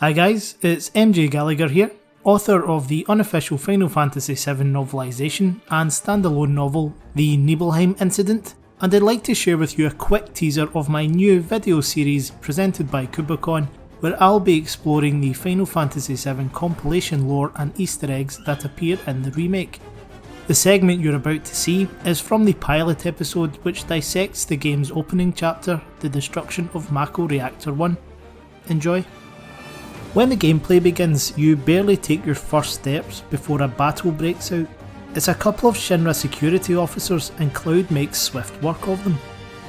Hi guys, it's MJ Gallagher here, author of the unofficial Final Fantasy VII novelisation and standalone novel, The Nibelheim Incident, and I'd like to share with you a quick teaser of my new video series presented by Kubicon, where I'll be exploring the Final Fantasy VII compilation lore and Easter eggs that appear in the remake. The segment you're about to see is from the pilot episode which dissects the game's opening chapter, The Destruction of Mako Reactor 1. Enjoy. When the gameplay begins, you barely take your first steps before a battle breaks out. It's a couple of Shinra security officers and Cloud makes swift work of them.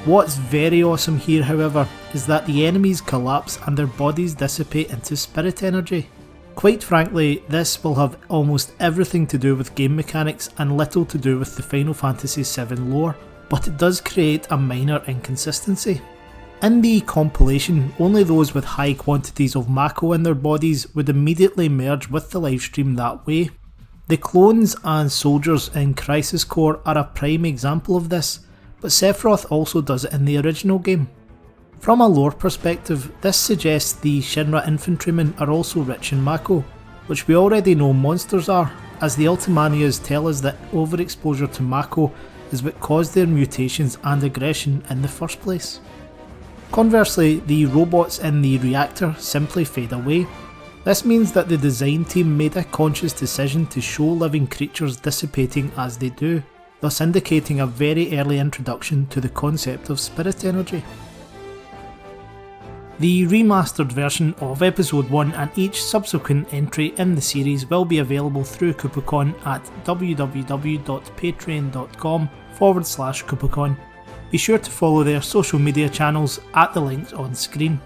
What's very awesome here, however, is that the enemies collapse and their bodies dissipate into spirit energy. Quite frankly, this will have almost everything to do with game mechanics and little to do with the Final Fantasy VII lore, but it does create a minor inconsistency. In the compilation, only those with high quantities of Mako in their bodies would immediately merge with the livestream that way. The clones and soldiers in Crisis Core are a prime example of this, but Sephiroth also does it in the original game. From a lore perspective, this suggests the Shinra infantrymen are also rich in Mako, which we already know monsters are, as the Ultimanias tell us that overexposure to Mako is what caused their mutations and aggression in the first place. Conversely, the robots in the reactor simply fade away. This means that the design team made a conscious decision to show living creatures dissipating as they do, thus indicating a very early introduction to the concept of spirit energy. The remastered version of Episode 1 and each subsequent entry in the series will be available through Kubicon at www.patreon.com/Kubicon. Be sure to follow their social media channels at the links on screen.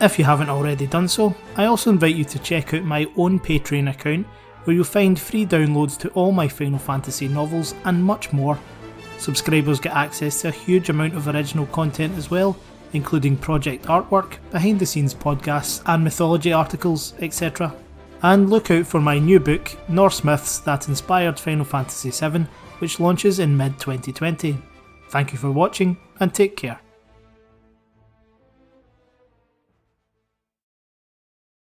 If you haven't already done so, I also invite you to check out my own Patreon account, where you'll find free downloads to all my Final Fantasy novels and much more. Subscribers get access to a huge amount of original content as well, including project artwork, behind the scenes podcasts and mythology articles, etc. And look out for my new book, Norse Myths That Inspired Final Fantasy VII, which launches in mid-2020. Thank you for watching and take care.